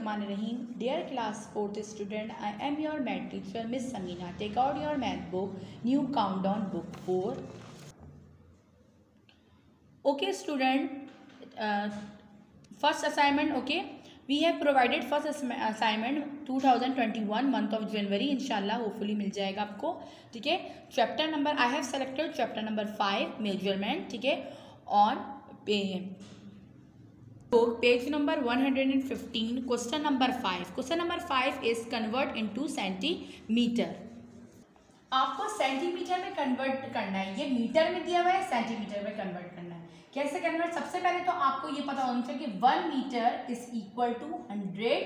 Bismillahirrahmanirrahim. Dear class 4th student, I am your math teacher Miss Samina. Take out your math book, new countdown book 4. Okay student, first assignment, okay. We have provided first assignment 2021 month of January. इंशाल्लाह hopefully मिल जाएगा आपको, ठीक है. Chapter number I have selected chapter number 5 measurement, ठीक है. On page number 115 question number 5. Question number 5 is convert into centimetre. आपको centimetre में convert करना है. ये मीटर में दिया हुआ है, सेंटीमीटर में कन्वर्ट करना है. कैसे कन्वर्ट? सबसे पहले तो आपको ये पता होना चाहिए कि 1 metre is equal to 100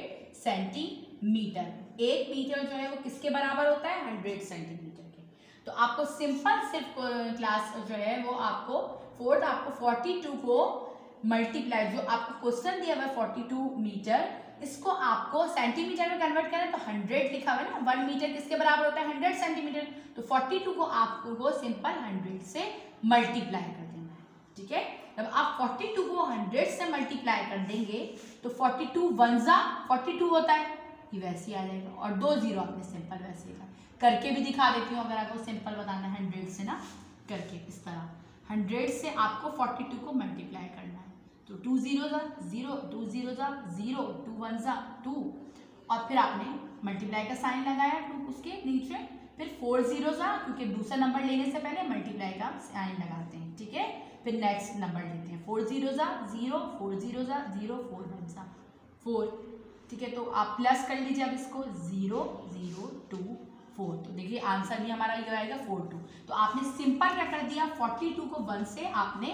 centimetre. 1 metre जो है वो किसके बराबर होता है? 100 सेंटीमीटर के. तो आपको सिंपल सिर्फ क्लास जो है वो आपको 42 को मल्टीप्लाई, जो आपको क्वेश्चन दिया हुआ है 42 मीटर, इसको आपको सेंटीमीटर में कन्वर्ट करना है. तो 100 लिखा हुआ है ना, 1 मीटर किसके बराबर होता है? 100 सेंटीमीटर. तो 42 को आपको सिंपल 100 से मल्टीप्लाई कर देना है, ठीक है. जब आप 42 को 100 से मल्टीप्लाई कर देंगे तो 42 1 42 होता है, ये वैसे ही आ जाएगा. और 2 0 आपने सिंपल वैसे ही करके भी दिखा देती हूँ. अगर आपको सिंपल बताना है 100 से ना, करके इस तरह 100 से आपको 42 को मल्टीप्लाई करना है. तो 2 0 0, 2 0 0, 2 1 2, और फिर आपने मल्टीप्लाई का साइन लगाया 2 उसके नीचे. फिर 4 0 क्योंकि दूसरा नंबर लेने से पहले मल्टीप्लाई का साइन लगाते हैं, ठीक है. फिर नेक्स्ट नंबर लेते हैं 4 0 0, 4 0 0, 4 1 4, ठीक है. तो आप प्लस कर लीजिए अब इसको 0 0 2 4. तो देखिए आंसर भी हमारा ये आएगा 42. तो आपने सिंपल क्या कर दिया? 42 को 1 से आपने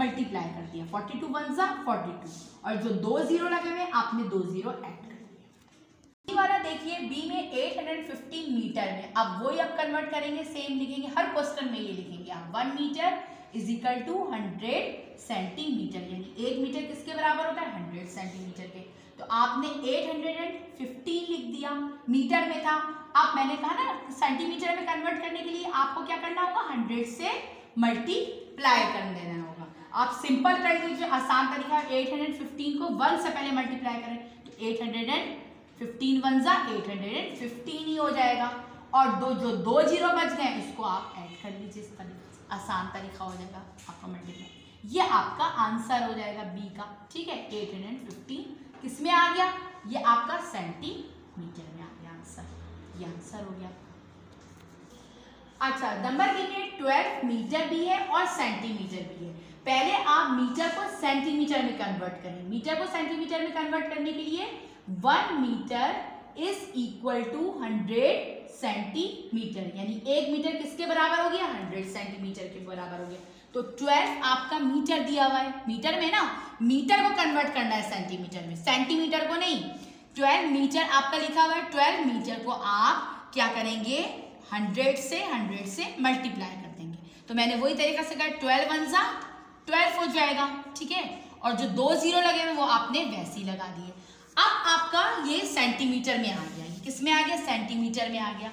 मल्टीप्लाई कर दिया. 42 1 42, और जो 2 0 लगे हुए आपने 2 0 ऐड कर दिया. बी वाला देखिए, बी में 815 मीटर में. अब वही अब कन्वर्ट करेंगे, सेम लिखेंगे, हर क्वेश्चन में ये लिखेंगे आप. 1 metre is equal to 100 centimetre, यानी 1 मीटर किसके बराबर होता है? 100 सेंटीमीटर के. तो आपने 815 लिख दिया, मीटर में था. अब मैंने कहा ना सेंटीमीटर में कन्वर्ट करने के लिए आपको क्या करना होगा? 100 से मल्टीप्लाई कर देना होगा. आप सिंपल कर लीजिए, आसान तरीका. 815 को 1 से पहले मल्टीप्लाई करें तो 815 1 815 ही हो जाएगा. और जो 2 0 बच गए उसको आप ऐड कर लीजिए. इस तरीके से आसान तरीका हो जाएगा आपका मल्टीप्लाई. ये आपका आंसर हो जाएगा बी का, ठीक है. 815 किस में आ गया? ये आपका सेंटीमीटर में आ गया आंसर. ये आंसर हो गया. अच्छा, नंबर बी में 12 मीटर भी है और सेंटीमीटर भी है. पहले आप मीटर को सेंटीमीटर में कन्वर्ट करें. मीटर को सेंटीमीटर में कन्वर्ट करने के लिए 1 metre is equal to 100 centimetre, यानी 1 मीटर किसके बराबर हो गया? 100 सेंटीमीटर के बराबर हो गया. तो 12 आपका मीटर दिया हुआ है. मीटर में ना, मीटर को कन्वर्ट करना है सेंटीमीटर में, सेंटीमीटर को नहीं. 12 मीटर आपका लिखा हुआ है. 12 मीटर को आप क्या करेंगे? 100 से मल्टीप्लाई कर देंगे. तो मैंने वही तरीका से कहा, 12 1 12 हो जाएगा, ठीक है. और जो 2 0 लगे हुए वो आपने वैसे ही लगा दिए. अब आपका ये सेंटीमीटर में आ गया. ये किस में आ गया? सेंटीमीटर में आ गया.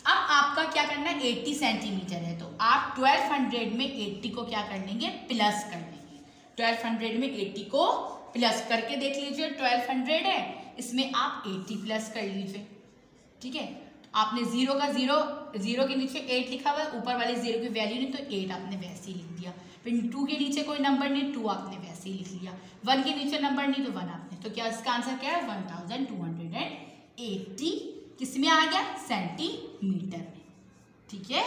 अब आपका क्या करना है? 80 सेंटीमीटर है, तो आप 1200 में 80 को क्या कर लेंगे? प्लस कर लेंगे. 1200 में 80 को प्लस करके देख लीजिए. 1200 है, इसमें आप 80 प्लस कर लीजिए, ठीक है. आपने 0 का 0 के नीचे 8 लिखा हुआ है, ऊपर वाले 0 की वैल्यू नहीं, तो 8 आपने वैसे ही लिख दिया. फिर 2 के नीचे कोई नंबर नहीं, 2 आपने वैसे ही लिख लिया. 1 के नीचे नंबर नहीं, तो 1 आपने. तो क्या इसका आंसर क्या है? 1280 किस में आ गया? सेंटीमीटर में, ठीक है.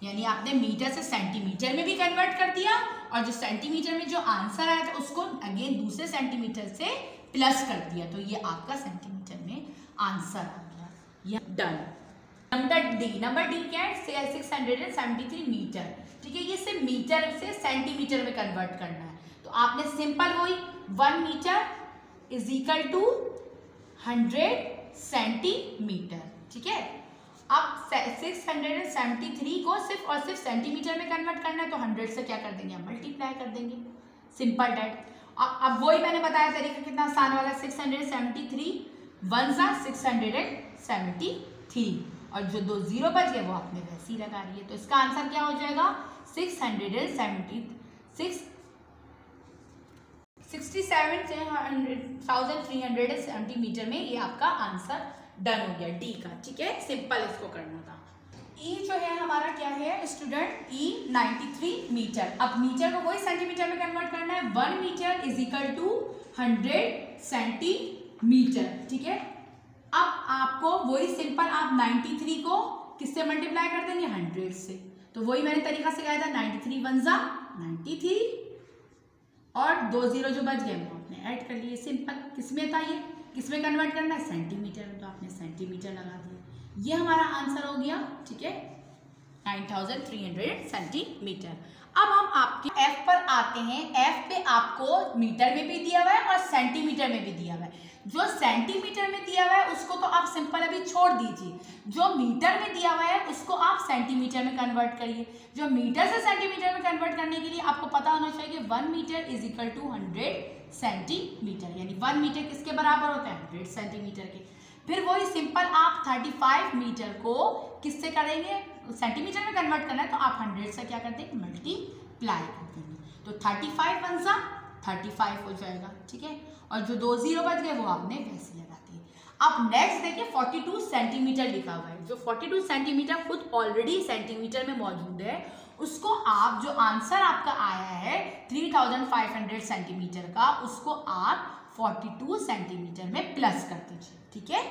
यानी आपने मीटर से सेंटीमीटर में भी कन्वर्ट कर दिया, और जो सेंटीमीटर में जो आंसर आया था उसको अगेन दूसरे सेंटीमीटर से प्लस कर दिया. तो ये आपका सेंटीमीटर में आंसर आ गया. डन. नंबर डी क्या है? 673 मीटर, ठीक है. ये सिर्फ मीटर से सेंटीमीटर में कन्वर्ट करना है. तो आपने सिंपल वही 1 metre is equal to 100 centimetre, ठीक है. अब 673 को सिर्फ और सिर्फ सेंटीमीटर में कन्वर्ट करना है, तो 100 से क्या कर देंगे? मल्टीप्लाई कर देंगे. Simple that. अब वही मैंने बताया तरीका कितना आसान वाला. 673 1 673, और जो 2 0 बच गए वो आपने वैसे ही लगा रही है. तो इसका आंसर क्या हो जाएगा? 67,370 मीटर में ये आपका आंसर डन हो गया डी का। ठीक है, सिंपल इसको करना था। ई जो है हमारा क्या है स्टूडेंट, ई 93 मीटर। अब मीटर को वही सेंटीमीटर में कन्वर्ट करना है। 1 metre is equal to 100 centimetre. ठीक है, अब आपको वही सिंपल आप 93 को किससे मल्टीप्लाई कर देंगे, 100 से। तो वही मैंने तरीका सिखाया था, 93 × 93 और 2 0 जो बच गए वो आपने ऐड कर लिए। सिंपल। किसमें था ये, किसमें कन्वर्ट करना है, सेंटीमीटर में, तो आपने सेंटीमीटर लगा दिया। ये हमारा आंसर हो गया। ठीक है, 9300 सेंटीमीटर। अब हम आपके एफ पर आते हैं। एफ पे आपको मीटर में भी दिया हुआ है और सेंटीमीटर में भी दिया हुआ है। जो सेंटीमीटर में दिया हुआ है उसको तो आप सिंपल अभी छोड़ दीजिए, जो मीटर में दिया हुआ है उसको आप सेंटीमीटर में कन्वर्ट करिए। जो मीटर से सेंटीमीटर में कन्वर्ट करने के लिए आपको पता होना चाहिए कि 1 metre is equal to 100 centimetre, यानी 1 मीटर किसके बराबर होता है, 100 सेंटीमीटर के। फिर वही सिंपल आप 35 मीटर को किससे करेंगे, सेंटीमीटर में कन्वर्ट करना है तो आप 100 से क्या कर देंगे, मल्टीप्लाई कर देंगे। तो 35 × 35 हो जाएगा। ठीक है, और जो 2 0 बच गए वो आपने वैसे लगा दिए। अब नेक्स्ट देखिए 42 सेंटीमीटर लिखा हुआ है। जो 42 सेंटीमीटर खुद ऑलरेडी सेंटीमीटर में मौजूद है, उसको आप जो आंसर आपका आया है 3500 सेंटीमीटर का, उसको आप 42 सेंटीमीटर में प्लस कर दीजिए। ठीक है,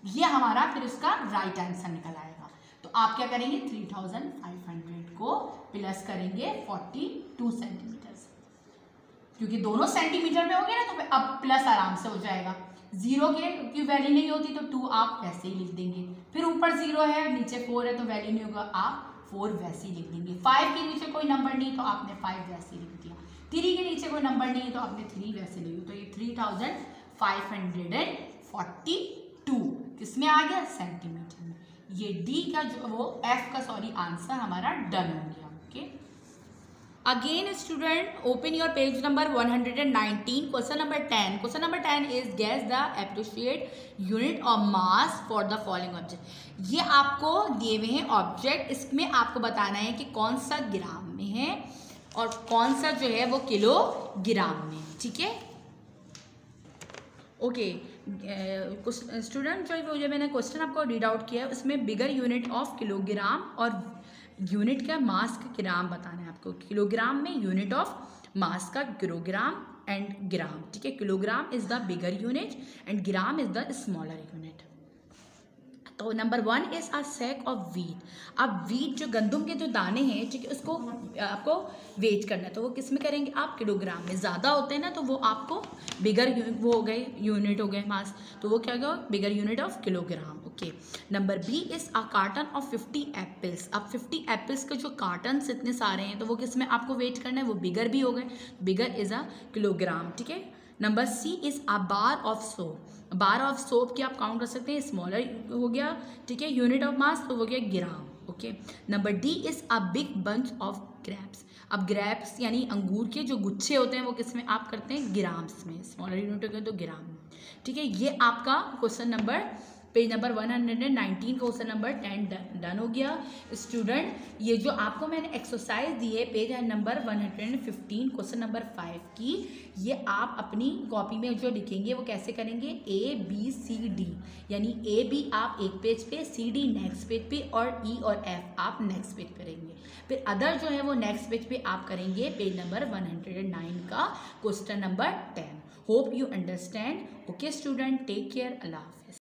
ये हमारा फिर उसका राइट आंसर निकल आएगा। तो आप क्या करेंगे, 3500 को प्लस करेंगे 42 सेंटीमीटर से, क्योंकि दोनों सेंटीमीटर में हो गए ना, तो अब प्लस आराम से हो जाएगा। 0 की वैल्यू नहीं होती तो 2 आप वैसे ही लिख देंगे। फिर ऊपर 0 है, नीचे 4 है तो वैल्यू नहीं होगा, आप 4 वैसे ही लिख देंगे। 5 के नीचे कोई नंबर नहीं तो आपने 5 वैसे ही लिख दिया। 3 के नीचे कोई नंबर नहीं है तो आपने 3 वैसे लिख दिया। तो ये 3542 किसमें आ गया, सेंटीमीटर में। ये डी का जो वो एफ का आंसर हमारा डन हो गया। Okay, again student open your page number 119, question number 10। Question number 10 is guess the appropriate unit of mass for the following object. ये आपको दिए हुए हैं ऑब्जेक्ट, इसमें आपको बताना है कि कौन सा ग्राम में है और कौन सा जो है वो किलोग्राम में। ठीक है, ओके स्टूडेंट, जो मैंने क्वेश्चन आपको रीड आउट किया है उसमें बिगर यूनिट ऑफ किलोग्राम और यूनिट का मास का ग्राम बताना है आपको। किलोग्राम में यूनिट ऑफ मास का किलोग्राम एंड ग्राम। ठीक है, kilogram is the bigger unit and gram is the smaller unit. तो number 1 is a sack of wheat. अब वीट जो गंदम के जो दाने हैं, ठीक है, उसको आपको वेट करना है तो वो किस में करेंगे आप, किलोग्राम में। ज़्यादा होते हैं ना तो वो आपको बिगर वो हो गए यूनिट हो गए मास, तो वो क्या होगा, bigger unit of kilogram. Okay, number B is a carton of 50 apples. अब 50 एप्पल्स के जो कार्टन्स इतने सारे हैं तो वो किस में आपको वेट करना है, वो बिगर भी हो गए, बिगर इज अ किलोग्राम। ठीक है, number C is a bar of soap. Bar of soap की आप काउंट कर सकते हैं, स्मॉलर हो गया। ठीक है, यूनिट ऑफ मास तो हो गया gram. Okay, number D is a big bunch of grapes. अब ग्रेप्स यानी अंगूर के जो गुच्छे होते हैं वो किस में आप करते हैं, ग्राम्स में। स्मॉलर यूनिट हो गया तो ग्राम में। ठीक है, ये आपका question number page number 119 question number 10 done हो गया। स्टूडेंट, ये जो आपको मैंने एक्सरसाइज दी है पेज नंबर 115 क्वेश्चन नंबर 5 की, ये आप अपनी कॉपी में जो लिखेंगे वो कैसे करेंगे, ABCD, यानी AB आप एक पेज पे, CD नेक्स्ट पेज पे और E और F आप नेक्स्ट पेज पे करेंगे। फिर अदर जो है वो नेक्स्ट पेज पे आप करेंगे पेज नंबर 109 का question number 10। Hope you understand. Okay student, take care, अल्लाह हाफिज़।